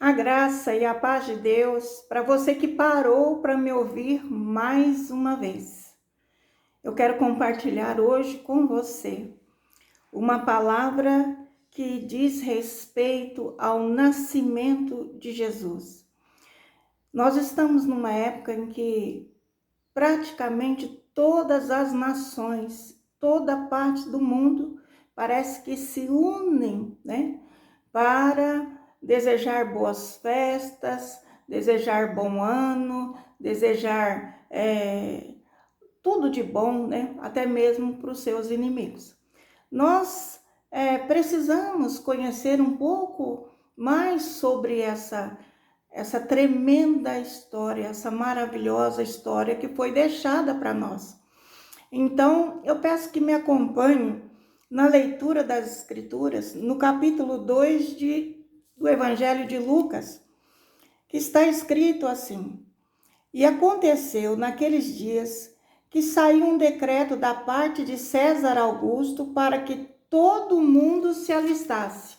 A graça e a paz de Deus para você que parou para me ouvir mais uma vez. Eu quero compartilhar hoje com você uma palavra que diz respeito ao nascimento de Jesus. Nós estamos numa época em que praticamente todas as nações, toda parte do mundo parece que se unem, para desejar boas festas, desejar bom ano, desejar tudo de bom, até mesmo para os seus inimigos. Nós precisamos conhecer um pouco mais sobre essa tremenda história, essa maravilhosa história que foi deixada para nós. Então, eu peço que me acompanhe na leitura das Escrituras, no capítulo 2 do Evangelho de Lucas, que está escrito assim: E aconteceu naqueles dias que saiu um decreto da parte de César Augusto para que todo mundo se alistasse.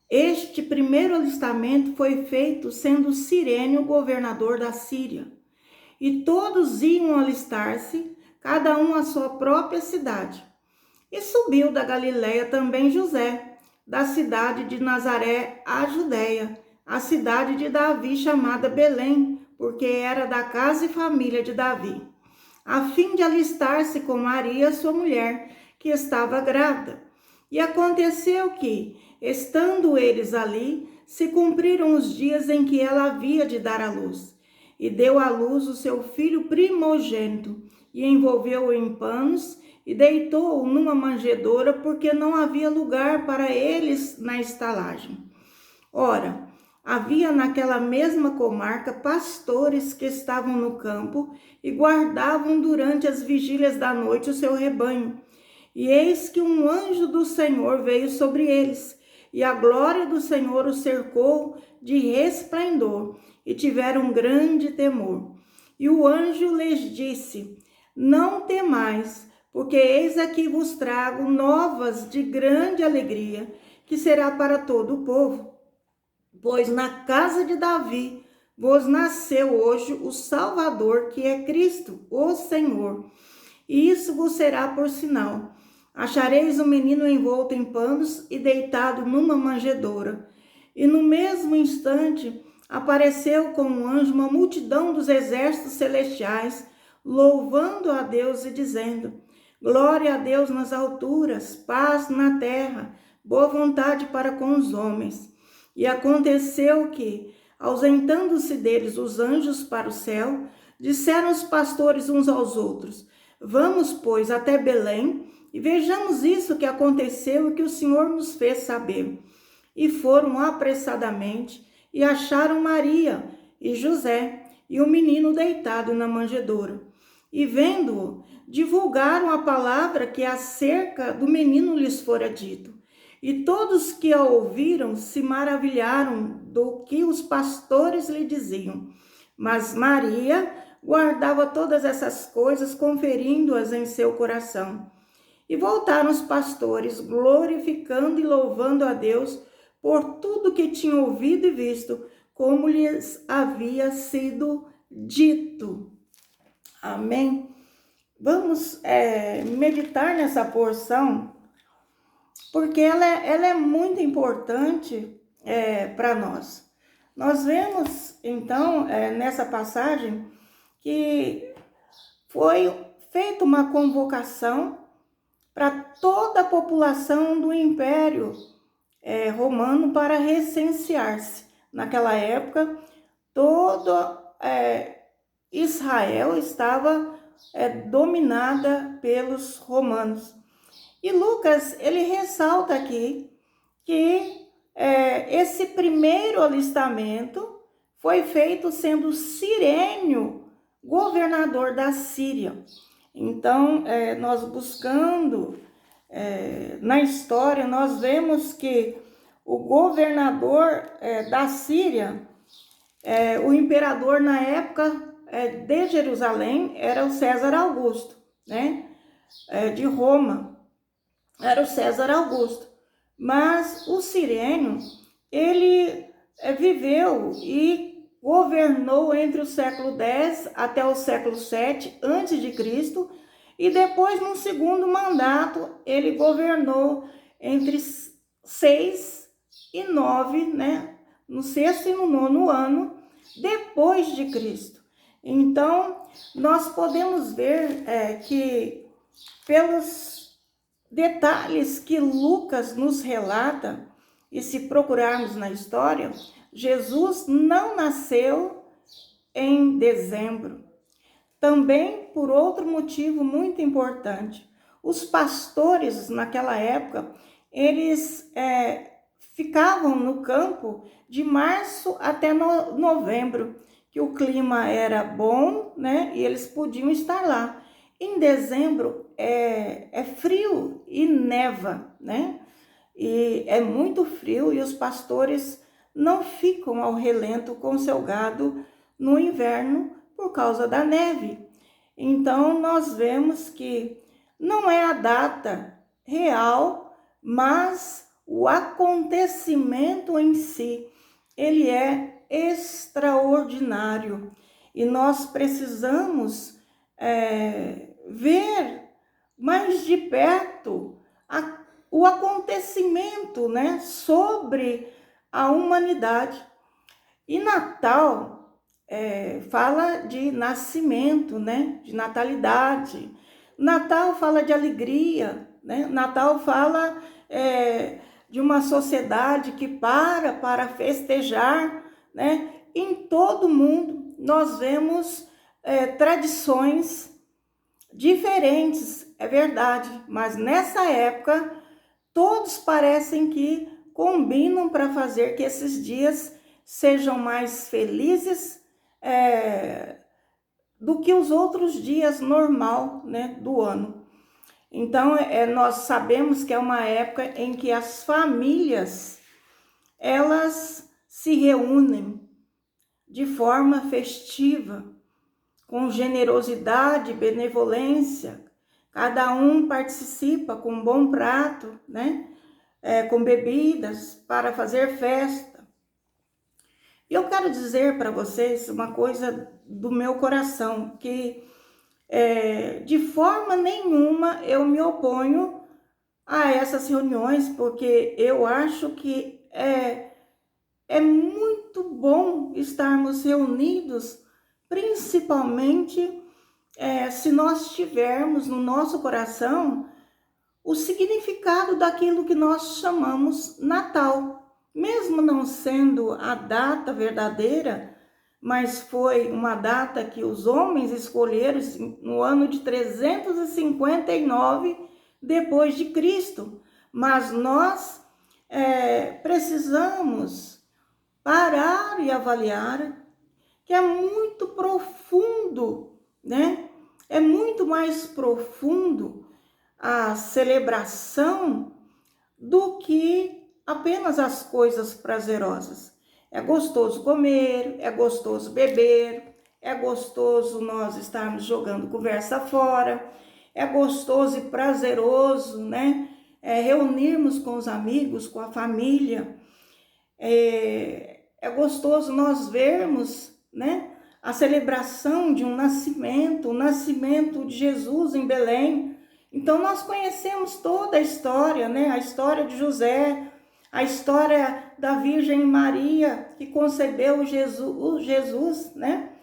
Este primeiro alistamento foi feito sendo Cirênio governador da Síria, e todos iam alistar-se, cada um à sua própria cidade. E subiu da Galiléia também José, da cidade de Nazaré à Judéia, a cidade de Davi chamada Belém, porque era da casa e família de Davi, a fim de alistar-se com Maria, sua mulher, que estava grávida. E aconteceu que, estando eles ali, se cumpriram os dias em que ela havia de dar à luz. E deu à luz o seu filho primogênito, e envolveu-o em panos, e deitou-o numa manjedoura, porque não havia lugar para eles na estalagem. Ora, havia naquela mesma comarca pastores que estavam no campo e guardavam durante as vigílias da noite o seu rebanho. E eis que um anjo do Senhor veio sobre eles, e a glória do Senhor os cercou de resplendor, e tiveram grande temor. E o anjo lhes disse: Não temais, porque eis aqui vos trago novas de grande alegria, que será para todo o povo. Pois na casa de Davi vos nasceu hoje o Salvador, que é Cristo, o Senhor. E isso vos será por sinal: achareis o menino envolto em panos e deitado numa manjedoura. E no mesmo instante apareceu com um anjo uma multidão dos exércitos celestiais, louvando a Deus e dizendo: Glória a Deus nas alturas, paz na terra, boa vontade para com os homens. E aconteceu que, ausentando-se deles os anjos para o céu, disseram os pastores uns aos outros: Vamos, pois, até Belém e vejamos isso que aconteceu e que o Senhor nos fez saber. E foram apressadamente e acharam Maria e José e o menino deitado na manjedoura. E vendo-o, divulgaram a palavra que acerca do menino lhes fora dito. E todos que a ouviram se maravilharam do que os pastores lhe diziam. Mas Maria guardava todas essas coisas, conferindo-as em seu coração. E voltaram os pastores, glorificando e louvando a Deus por tudo que tinham ouvido e visto, como lhes havia sido dito. Amém? Vamos meditar nessa porção, porque ela é muito importante para nós. Nós vemos, então, nessa passagem, que foi feita uma convocação para toda a população do Império Romano para recensear-se. Naquela época, todo Israel estava dominada pelos romanos. E Lucas, ele ressalta aqui que esse primeiro alistamento foi feito sendo Cirênio governador da Síria. Então, nós buscando na história, nós vemos que o governador da Síria, o imperador na época de Jerusalém, era o César Augusto, de Roma, era o César Augusto. Mas o Cirênio, ele viveu e governou entre o século X até o século VII antes de Cristo, e depois, no segundo mandato, ele governou entre 6 e 9, né? No sexto e no nono ano depois de Cristo. Então, nós podemos ver que pelos detalhes que Lucas nos relata, e se procurarmos na história, Jesus não nasceu em dezembro. Também por outro motivo muito importante. Os pastores naquela época, eles ficavam no campo de março até novembro, que o clima era bom, né? E eles podiam estar lá. Em dezembro é frio e neva, né? E é muito frio e os pastores não ficam ao relento com seu gado no inverno por causa da neve. Então nós vemos que não é a data real, mas o acontecimento em si, ele é extraordinário. E nós precisamos ver mais de perto o acontecimento, né, sobre a humanidade. E Natal fala de nascimento, né, de natalidade. Natal fala de alegria, né? Natal fala de uma sociedade que para festejar, né? Em todo mundo nós vemos tradições diferentes, é verdade, mas nessa época todos parecem que combinam para fazer que esses dias sejam mais felizes do que os outros dias normal, né, do ano. Então, nós sabemos que é uma época em que as famílias, elas se reúnem de forma festiva, com generosidade, benevolência. Cada um participa com um bom prato, né? Com bebidas para fazer festa. E eu quero dizer para vocês uma coisa do meu coração, que de forma nenhuma eu me oponho a essas reuniões, porque eu acho que é muito bom estarmos reunidos, principalmente se nós tivermos no nosso coração o significado daquilo que nós chamamos Natal. Mesmo não sendo a data verdadeira, mas foi uma data que os homens escolheram no ano de 359 depois de Cristo. Mas nós precisamos parar e avaliar que é muito profundo, né? É muito mais profundo a celebração do que apenas as coisas prazerosas. É gostoso comer, é gostoso beber, é gostoso nós estarmos jogando conversa fora, é gostoso e prazeroso, né? Reunirmos com os amigos, com a família. É gostoso nós vermos, né, a celebração de um nascimento, o nascimento de Jesus em Belém. Então nós conhecemos toda a história, né, a história de José, a história da Virgem Maria que concebeu Jesus, né,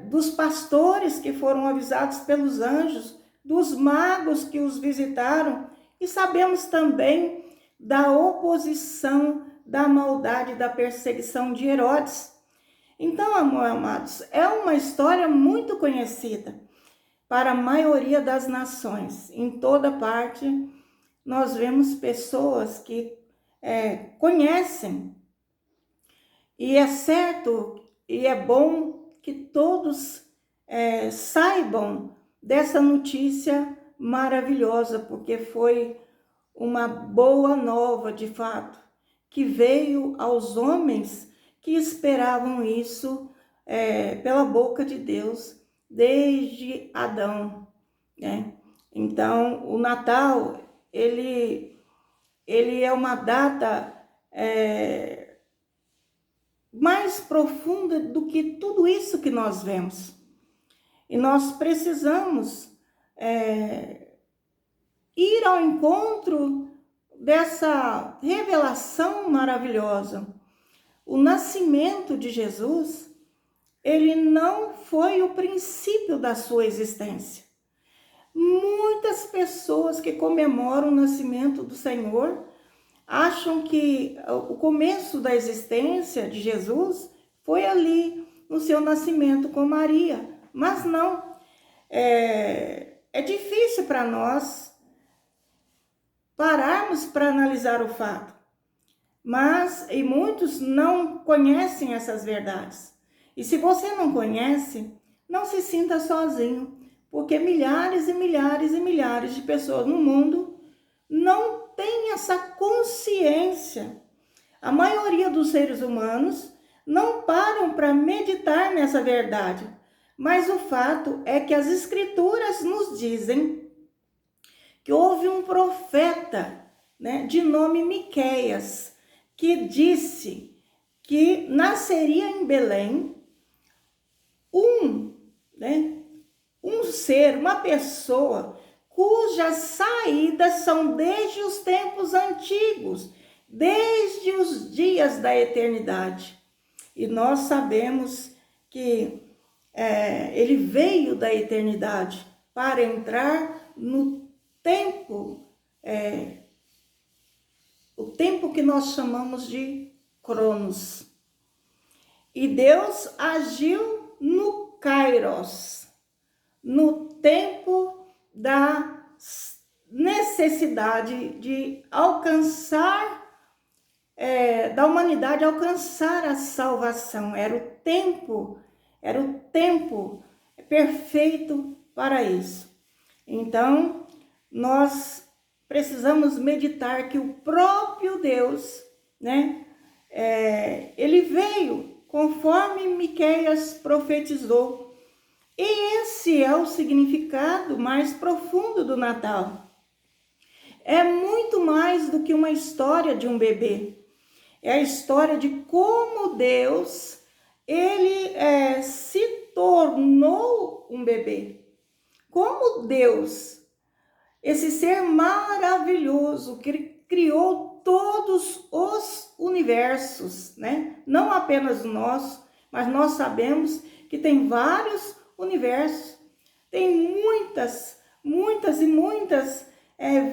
dos pastores que foram avisados pelos anjos, dos magos que os visitaram, e sabemos também da oposição, da maldade, da perseguição de Herodes. Então, amados, é uma história muito conhecida para a maioria das nações. Em toda parte, nós vemos pessoas que conhecem. E é certo e é bom que todos saibam dessa notícia maravilhosa, porque foi uma boa nova, de fato, que veio aos homens que esperavam isso pela boca de Deus desde Adão, né? Então, o Natal, ele é uma data mais profunda do que tudo isso que nós vemos. E nós precisamos ir ao encontro dessa revelação maravilhosa. O nascimento de Jesus, ele não foi o princípio da sua existência. Muitas pessoas que comemoram o nascimento do Senhor acham que o começo da existência de Jesus foi ali, no seu nascimento com Maria. Mas não. É difícil para nós pararmos para analisar o fato. E muitos não conhecem essas verdades. E se você não conhece, não se sinta sozinho, porque milhares e milhares e milhares de pessoas no mundo não têm essa consciência. A maioria dos seres humanos não param para meditar nessa verdade. Mas o fato é que as Escrituras nos dizem que houve um profeta, de nome Miqueias, que disse que nasceria em Belém um ser, uma pessoa, cujas saídas são desde os tempos antigos, desde os dias da eternidade. E nós sabemos que ele veio da eternidade para entrar no tempo, o tempo que nós chamamos de Cronos. E Deus agiu no Kairos, no tempo da necessidade de alcançar, da humanidade alcançar a salvação. Era o tempo perfeito para isso. Então, nós precisamos meditar que o próprio Deus, ele veio conforme Miqueias profetizou. E esse é o significado mais profundo do Natal. É muito mais do que uma história de um bebê. É a história de como Deus, ele se tornou um bebê. Como Deus, esse ser maravilhoso, que criou todos os universos, Não apenas o nosso, mas nós sabemos que tem vários universos. Tem muitas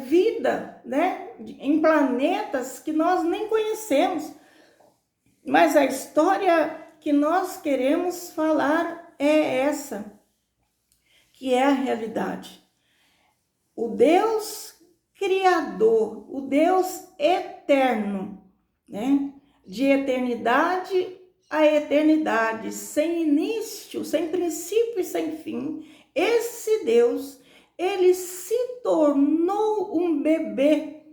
vida, em planetas que nós nem conhecemos. Mas a história que nós queremos falar é essa, que é a realidade. O Deus Criador, o Deus eterno, de eternidade a eternidade, sem início, sem princípio e sem fim, esse Deus, ele se tornou um bebê.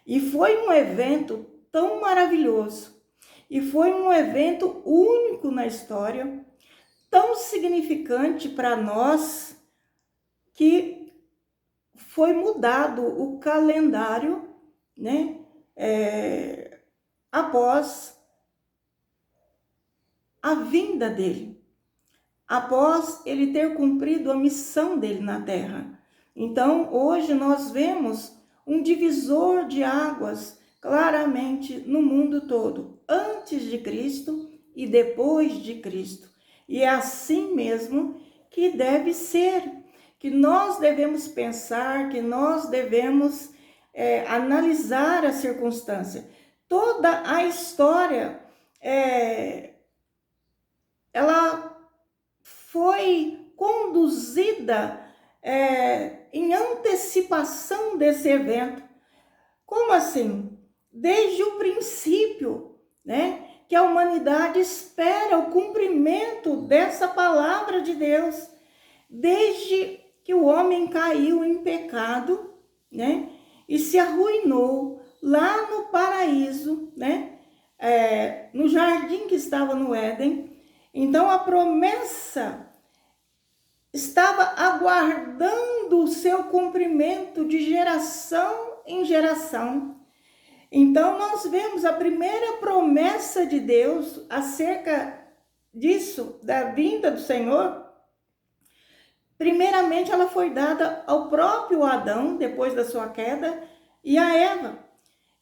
E foi um evento tão maravilhoso, e foi um evento único na história, tão significante para nós, que foi mudado o calendário, após a vinda dele, após ele ter cumprido a missão dele na terra. Então, hoje nós vemos um divisor de águas claramente no mundo todo, antes de Cristo e depois de Cristo. E é assim mesmo que deve ser, que nós devemos pensar, que nós devemos analisar a circunstância. Toda a história, ela foi conduzida em antecipação desse evento. Como assim? Desde o princípio, que a humanidade espera o cumprimento dessa palavra de Deus, desde que o homem caiu em pecado, e se arruinou lá no paraíso, no jardim que estava no Éden. Então a promessa estava aguardando o seu cumprimento de geração em geração. Então, nós vemos a primeira promessa de Deus acerca disso, da vinda do Senhor. Primeiramente, ela foi dada ao próprio Adão, depois da sua queda, e a Eva,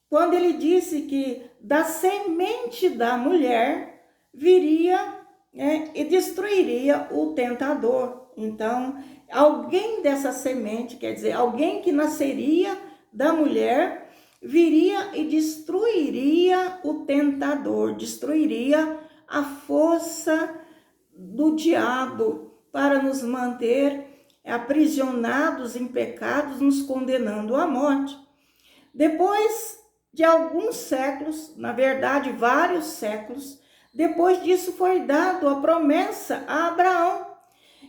quando ele disse que da semente da mulher viria, e destruiria o tentador. Então, alguém dessa semente, quer dizer, alguém que nasceria da mulher, viria e destruiria o tentador, destruiria a força do diabo para nos manter aprisionados em pecados, nos condenando à morte. Depois de alguns séculos, na verdade vários séculos, depois disso foi dado a promessa a Abraão,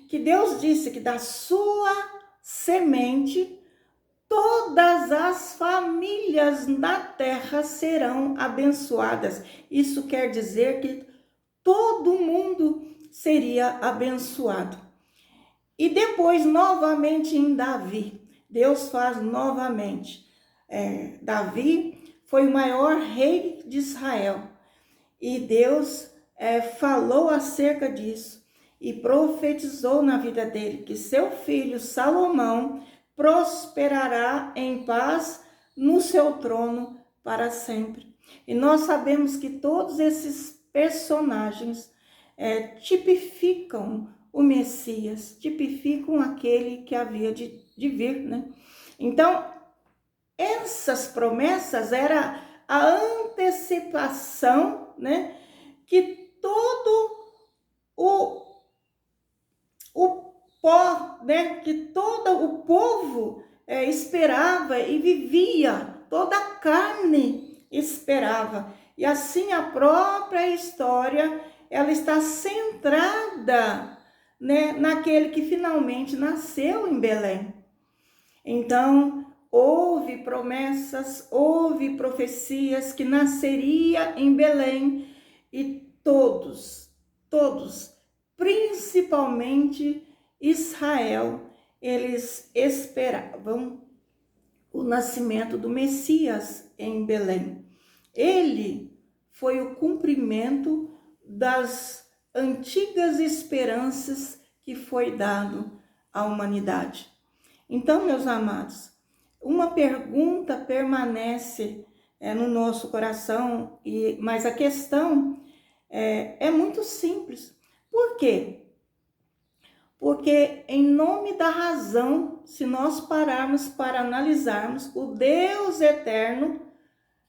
que Deus disse que da sua semente todas as famílias na terra serão abençoadas. Isso quer dizer que todo mundo seria abençoado. E depois, novamente em Davi, Deus faz novamente. Davi foi o maior rei de Israel. E Deus falou acerca disso e profetizou na vida dele que seu filho Salomão prosperará em paz no seu trono para sempre. E nós sabemos que todos esses personagens tipificam o Messias, tipificam aquele que havia de vir, né? Então, essas promessas era a antecipação, né, que todo que todo o povo esperava e vivia, toda a carne esperava. E assim a própria história, ela está centrada, né, naquele que finalmente nasceu em Belém. Então, houve promessas, houve profecias que nasceria em Belém e todos, principalmente Israel, eles esperavam o nascimento do Messias em Belém. Ele foi o cumprimento das antigas esperanças que foi dado à humanidade. Então, meus amados, uma pergunta permanece no nosso coração, mas a questão é muito simples. Por quê? Porque em nome da razão, se nós pararmos para analisarmos o Deus eterno,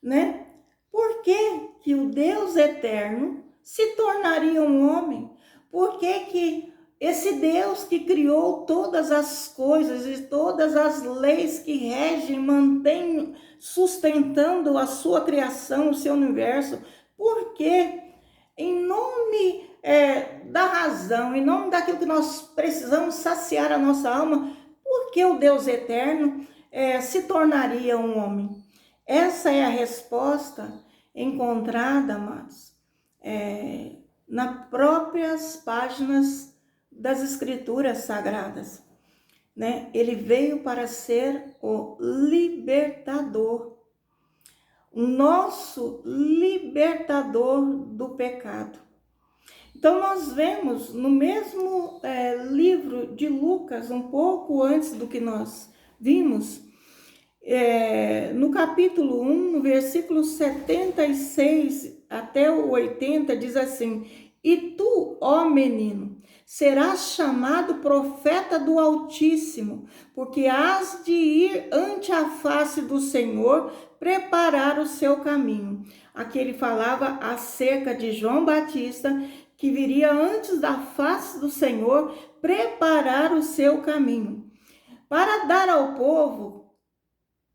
né? Por que o Deus eterno se tornaria um homem? Por que esse Deus que criou todas as coisas e todas as leis que regem, mantém, sustentando a sua criação, o seu universo, por que em nome da razão, em nome daquilo que nós precisamos saciar a nossa alma, por que o Deus eterno se tornaria um homem? Essa é a resposta encontrada, amados, nas próprias páginas das Escrituras Sagradas, né? Ele veio para ser o libertador, o nosso libertador do pecado. Então, nós vemos no mesmo livro de Lucas, um pouco antes do que nós vimos, no capítulo 1, no versículo 76 até o 80, diz assim: E tu, ó menino, serás chamado profeta do Altíssimo, porque hás de ir ante a face do Senhor, preparar o seu caminho. Aqui ele falava acerca de João Batista, que viria antes da face do Senhor, preparar o seu caminho, para dar ao povo,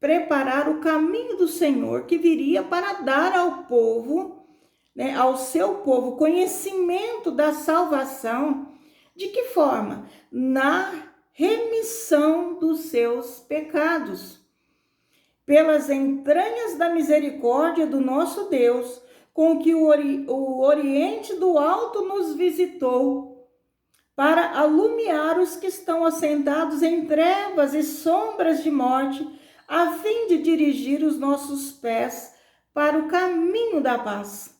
preparar o caminho do Senhor, que viria para dar ao povo, né, ao seu povo, conhecimento da salvação. De que forma? Na remissão dos seus pecados, pelas entranhas da misericórdia do nosso Deus, com que o Oriente do Alto nos visitou, para alumiar os que estão assentados em trevas e sombras de morte, a fim de dirigir os nossos pés para o caminho da paz.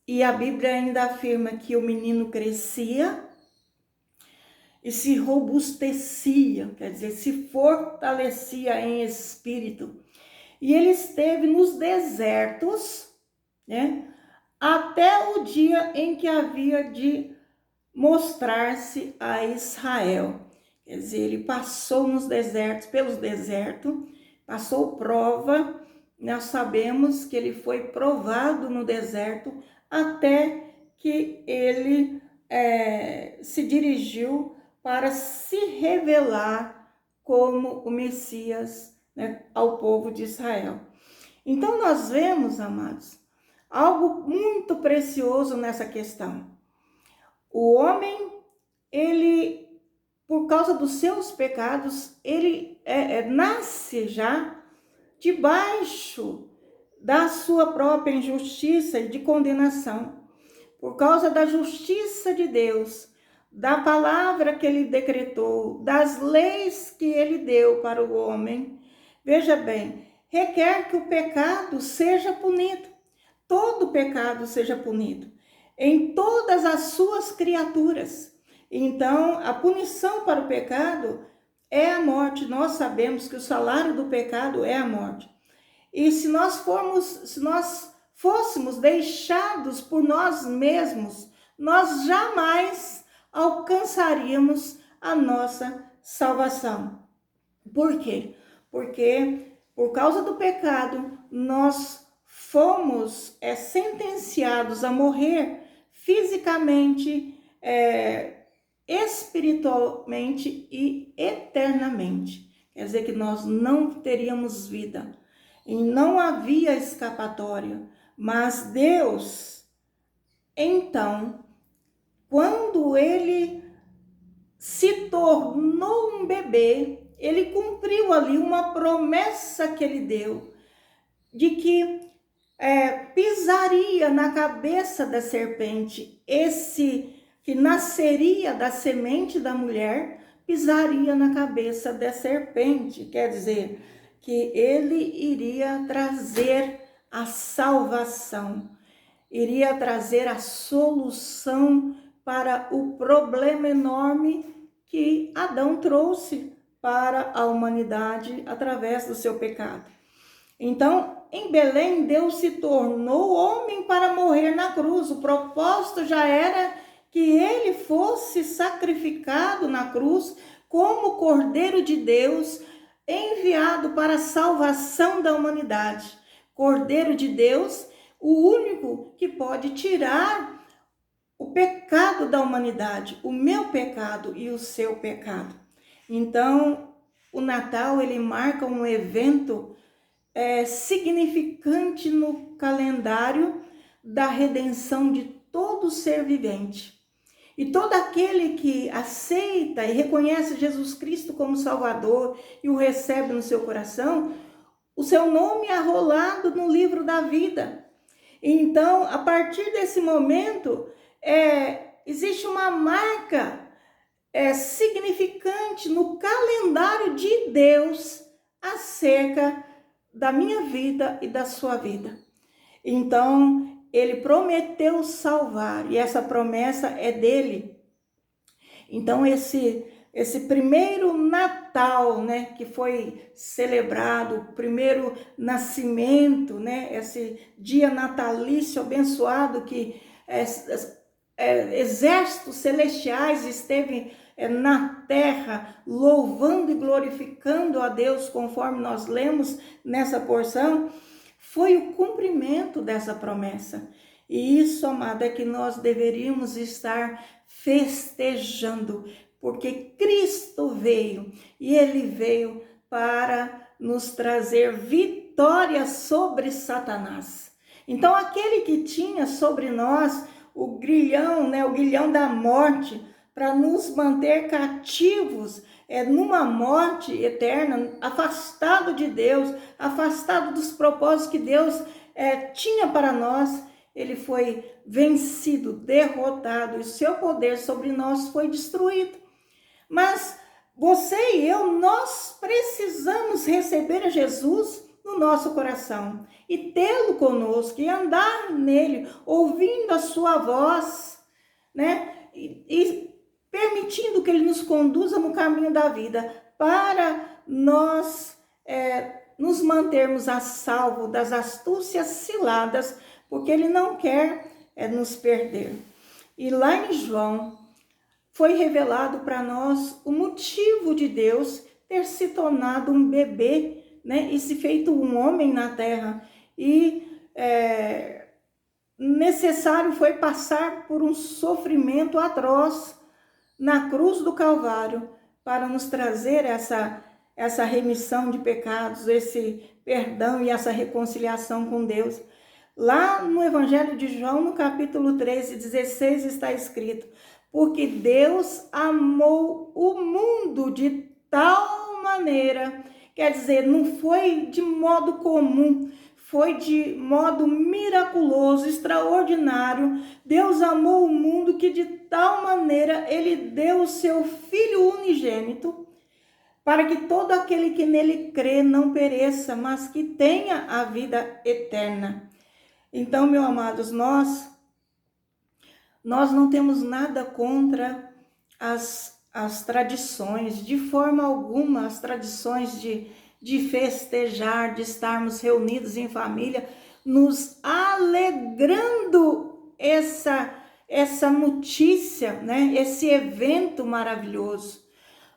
E a Bíblia ainda afirma que o menino crescia e se robustecia, quer dizer, se fortalecia em espírito. E ele esteve nos desertos, né, até o dia em que havia de mostrar-se a Israel. Quer dizer, ele passou nos desertos, pelos desertos, passou prova. Nós sabemos que ele foi provado no deserto até que ele se dirigiu para se revelar como o Messias, né, ao povo de Israel. Então nós vemos, amados, algo muito precioso nessa questão. O homem, ele, por causa dos seus pecados, ele nasce já debaixo da sua própria injustiça e de condenação. Por causa da justiça de Deus, da palavra que ele decretou, das leis que ele deu para o homem, veja bem, requer que o pecado seja punido. Todo pecado seja punido em todas as suas criaturas. Então, a punição para o pecado é a morte. Nós sabemos que o salário do pecado é a morte. E se nós fôssemos deixados por nós mesmos, nós jamais alcançaríamos a nossa salvação. Por quê? Porque por causa do pecado, nós fomos sentenciados a morrer fisicamente, espiritualmente e eternamente. Quer dizer que nós não teríamos vida e não havia escapatória. Mas Deus, então, quando ele se tornou um bebê, ele cumpriu ali uma promessa que ele deu, de que pisaria na cabeça da serpente. Esse que nasceria da semente da mulher, pisaria na cabeça da serpente. Quer dizer, que ele iria trazer a salvação, iria trazer a solução para o problema enorme que Adão trouxe para a humanidade através do seu pecado. Então, em Belém, Deus se tornou homem para morrer na cruz. O propósito já era que ele fosse sacrificado na cruz como Cordeiro de Deus, enviado para a salvação da humanidade. Cordeiro de Deus, o único que pode tirar o pecado da humanidade, o meu pecado e o seu pecado. Então, o Natal, ele marca um evento significante no calendário da redenção de todo ser vivente. E todo aquele que aceita e reconhece Jesus Cristo como Salvador e o recebe no seu coração, o seu nome é arrolado no livro da vida. Então, a partir desse momento, existe uma marca significante no calendário de Deus acerca da minha vida e da sua vida. Então, ele prometeu salvar, e essa promessa é dele. Então, esse primeiro Natal, né, que foi celebrado, o primeiro nascimento, né, esse dia natalício abençoado que exércitos celestiais esteve na terra, louvando e glorificando a Deus, conforme nós lemos nessa porção, foi o cumprimento dessa promessa. E isso, amada, é que nós deveríamos estar festejando, porque Cristo veio, e Ele veio para nos trazer vitória sobre Satanás. Então, aquele que tinha sobre nós o grilhão, né, o grilhão da morte, para nos manter cativos numa morte eterna, afastado de Deus, afastado dos propósitos que Deus tinha para nós, ele foi vencido, derrotado, e o seu poder sobre nós foi destruído. Mas você e eu, nós precisamos receber a Jesus no nosso coração e tê-lo conosco e andar nele, ouvindo a sua voz, né? E permitindo que ele nos conduza no caminho da vida para nós nos mantermos a salvo das astúcias ciladas, porque ele não quer nos perder. E lá em João foi revelado para nós o motivo de Deus ter se tornado um bebê, né, e se feito um homem na terra. E necessário foi passar por um sofrimento atroz na cruz do Calvário para nos trazer essa remissão de pecados, esse perdão e essa reconciliação com Deus. Lá no Evangelho de João, no capítulo 13, 16, está escrito: porque Deus amou o mundo de tal maneira, quer dizer, não foi de modo comum, foi de modo miraculoso, extraordinário. Deus amou o mundo que de tal maneira ele deu o seu Filho unigênito, para que todo aquele que nele crê não pereça, mas que tenha a vida eterna. Então, meus amados, nós não temos nada contra as tradições, de forma alguma, as tradições de festejar, de estarmos reunidos em família, nos alegrando essa notícia, né? Esse evento maravilhoso.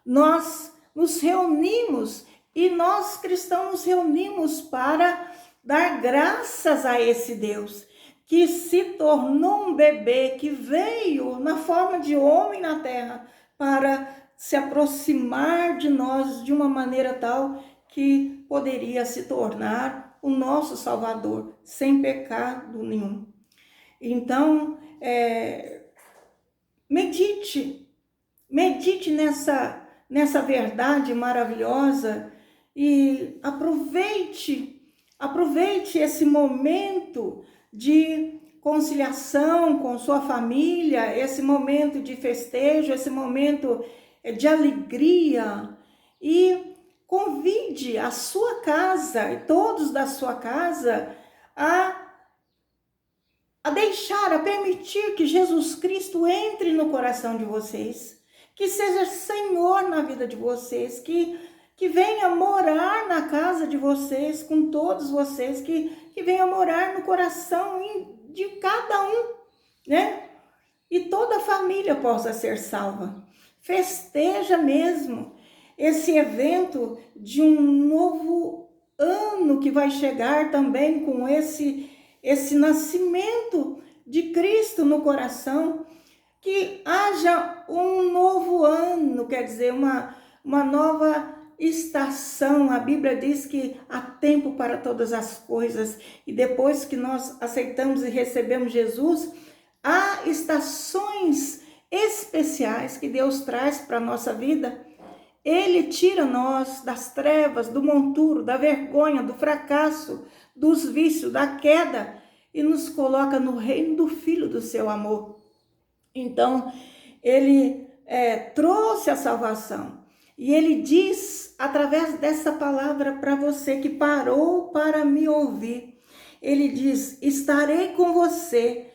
Nós nos reunimos e nós cristãos nos reunimos para dar graças a esse Deus que se tornou um bebê, que veio na forma de homem na terra para se aproximar de nós de uma maneira tal que poderia se tornar o nosso Salvador, sem pecado nenhum. Então, medite nessa verdade maravilhosa e aproveite esse momento de conciliação com sua família, esse momento de festejo, esse momento de alegria, e convide a sua casa e todos da sua casa a permitir que Jesus Cristo entre no coração de vocês, que seja Senhor na vida de vocês, que venha morar na casa de vocês, com todos vocês, que venha morar no coração de cada um, né? E toda a família possa ser salva. Festeja mesmo esse evento de um novo ano que vai chegar também com esse nascimento de Cristo no coração. Que haja um novo ano, quer dizer, uma nova estação. A Bíblia diz que há tempo para todas as coisas, e depois que nós aceitamos e recebemos Jesus, há estações especiais que Deus traz para a nossa vida. Ele tira nós das trevas, do monturo, da vergonha, do fracasso, dos vícios, da queda, e nos coloca no reino do Filho do seu amor. Então, ele trouxe a salvação. E ele diz, através dessa palavra para você que parou para me ouvir, ele diz: estarei com você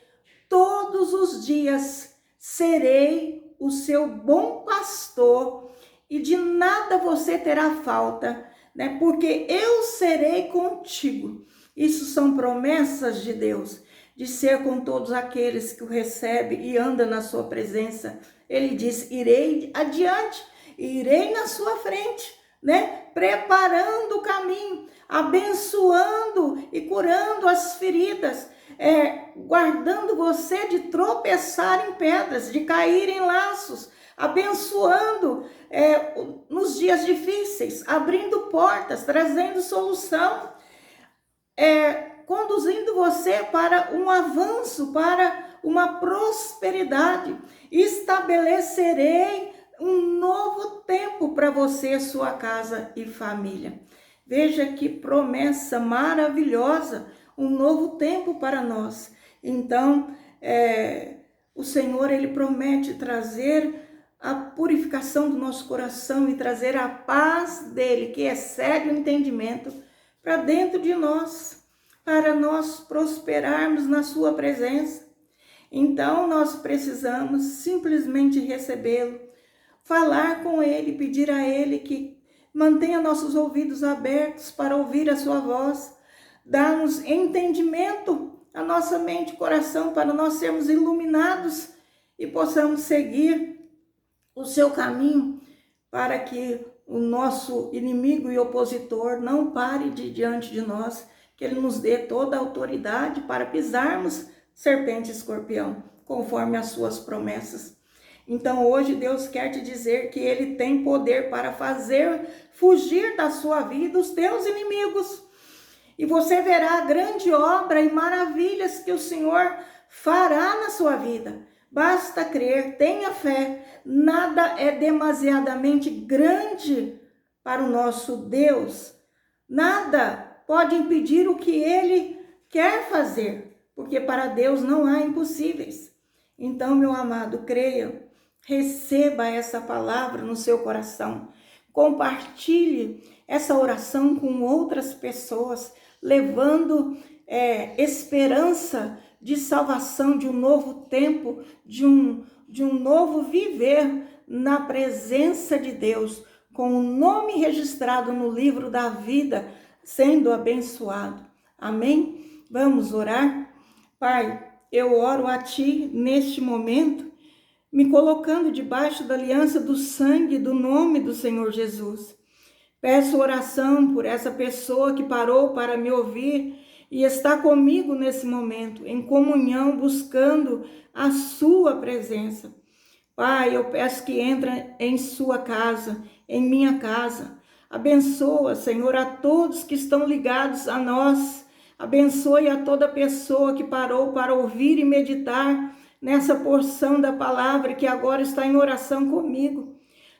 todos os dias, serei o seu bom pastor e de nada você terá falta, né? Porque eu serei contigo. Isso são promessas de Deus, de ser com todos aqueles que o recebem e andam na sua presença. Ele diz: irei adiante, irei na sua frente, né? Preparando o caminho, abençoando e curando as feridas, guardando você de tropeçar em pedras, de cair em laços, abençoando nos dias difíceis, abrindo portas, trazendo solução, conduzindo você para um avanço, para uma prosperidade. Estabelecerei um novo tempo para você, sua casa e família. Veja que promessa maravilhosa, um novo tempo para nós. Então, o Senhor, ele promete trazer a purificação do nosso coração e trazer a paz dele, que excede o entendimento, para dentro de nós, para nós prosperarmos na sua presença. Então, nós precisamos simplesmente recebê-lo, falar com ele, pedir a ele que mantenha nossos ouvidos abertos para ouvir a sua voz, dar-nos entendimento à nossa mente e coração para nós sermos iluminados e possamos seguir o seu caminho, para que o nosso inimigo e opositor não pare diante de nós, que ele nos dê toda a autoridade para pisarmos serpente e escorpião, conforme as suas promessas. Então hoje Deus quer te dizer que ele tem poder para fazer fugir da sua vida os teus inimigos. E você verá a grande obra e maravilhas que o Senhor fará na sua vida. Basta crer, tenha fé. Nada é demasiadamente grande para o nosso Deus. Nada pode impedir o que ele quer fazer, porque para Deus não há impossíveis. Então, meu amado, creia, receba essa palavra no seu coração. Compartilhe essa oração com outras pessoas, levando esperança de salvação, de um novo tempo, de um novo viver na presença de Deus, com o nome registrado no livro da vida, sendo abençoado. Amém? Vamos orar? Pai, eu oro a Ti neste momento, me colocando debaixo da aliança do sangue, do nome do Senhor Jesus. Peço oração por essa pessoa que parou para me ouvir e está comigo nesse momento, em comunhão, buscando a sua presença. Pai, eu peço que entre em sua casa, em minha casa. Abençoa, Senhor, a todos que estão ligados a nós. Abençoe a toda pessoa que parou para ouvir e meditar nessa porção da palavra que agora está em oração comigo.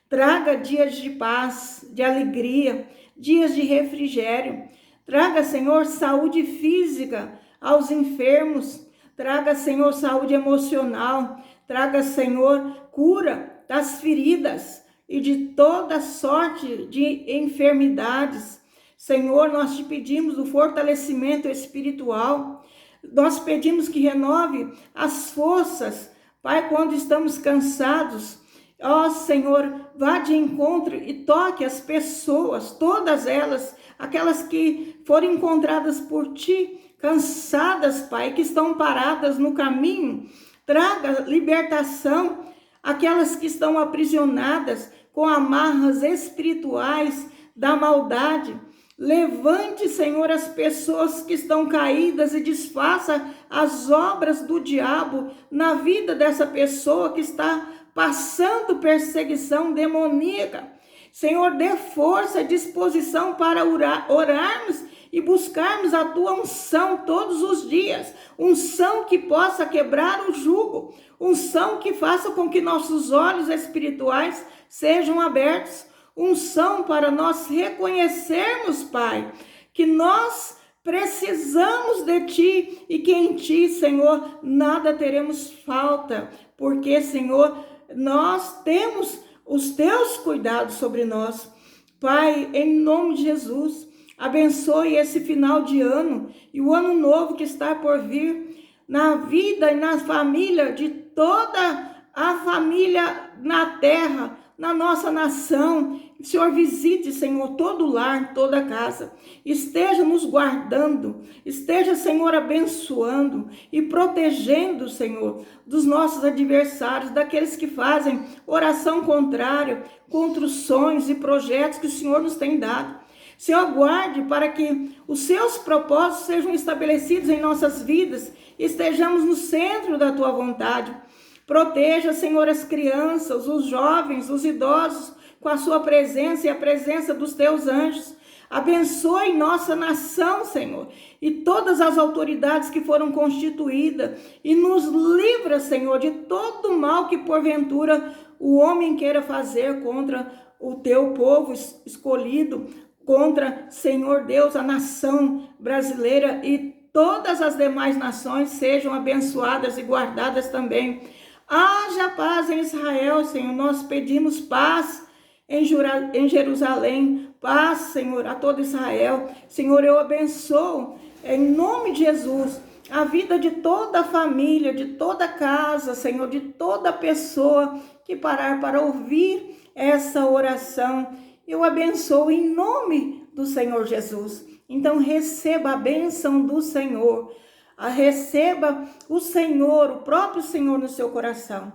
Traga dias de paz, de alegria, dias de refrigério. Traga, Senhor, saúde física aos enfermos. Traga, Senhor, saúde emocional. Traga, Senhor, cura das feridas e de toda sorte de enfermidades. Senhor, nós te pedimos o fortalecimento espiritual. Nós pedimos que renove as forças, Pai, quando estamos cansados. Ó Senhor, vá de encontro e toque as pessoas, todas elas, aquelas que foram encontradas por Ti, cansadas, Pai, que estão paradas no caminho. Traga libertação àquelas que estão aprisionadas com amarras espirituais da maldade. Levante, Senhor, as pessoas que estão caídas e desfaça as obras do diabo na vida dessa pessoa que está passando perseguição demoníaca. Senhor, dê força e disposição para orarmos e buscarmos a Tua unção todos os dias. Unção que possa quebrar o jugo. Unção que faça com que nossos olhos espirituais sejam abertos. Unção para nós reconhecermos, Pai, que nós precisamos de Ti e que em Ti, Senhor, nada teremos falta. Porque, Senhor, nós temos os Teus cuidados sobre nós. Pai, em nome de Jesus, abençoe esse final de ano e o ano novo que está por vir na vida e na família de toda a família na terra, na nossa nação. Senhor, visite, Senhor, todo lar, toda casa. Esteja nos guardando, esteja, Senhor, abençoando e protegendo, Senhor, dos nossos adversários, daqueles que fazem oração contrária contra os sonhos e projetos que o Senhor nos tem dado. Senhor, guarde para que os seus propósitos sejam estabelecidos em nossas vidas e estejamos no centro da Tua vontade. Proteja, Senhor, as crianças, os jovens, os idosos, com a Sua presença e a presença dos Teus anjos. Abençoe nossa nação, Senhor, e todas as autoridades que foram constituídas. E nos livra, Senhor, de todo mal que porventura o homem queira fazer contra o Teu povo escolhido, contra, Senhor Deus, a nação brasileira e todas as demais nações sejam abençoadas e guardadas também. Haja paz em Israel, Senhor. Nós pedimos paz em Jerusalém, paz, Senhor, a todo Israel. Senhor, eu abençoo, em nome de Jesus, a vida de toda a família, de toda a casa, Senhor, de toda pessoa que parar para ouvir essa oração. Eu abençoo em nome do Senhor Jesus. Então receba a bênção do Senhor. Receba o Senhor, o próprio Senhor no seu coração.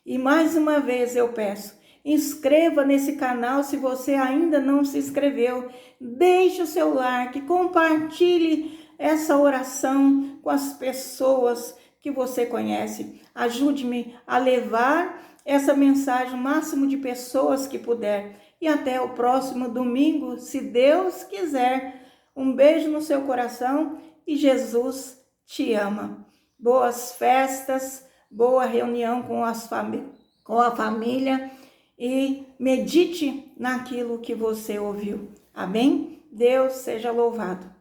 E mais uma vez eu peço, inscreva nesse canal se você ainda não se inscreveu. Deixe o seu like, compartilhe essa oração com as pessoas que você conhece. Ajude-me a levar essa mensagem ao máximo de pessoas que puder. E até o próximo domingo, se Deus quiser. Um beijo no seu coração e Jesus te ama. Boas festas, boa reunião com a família e medite naquilo que você ouviu. Amém? Deus seja louvado.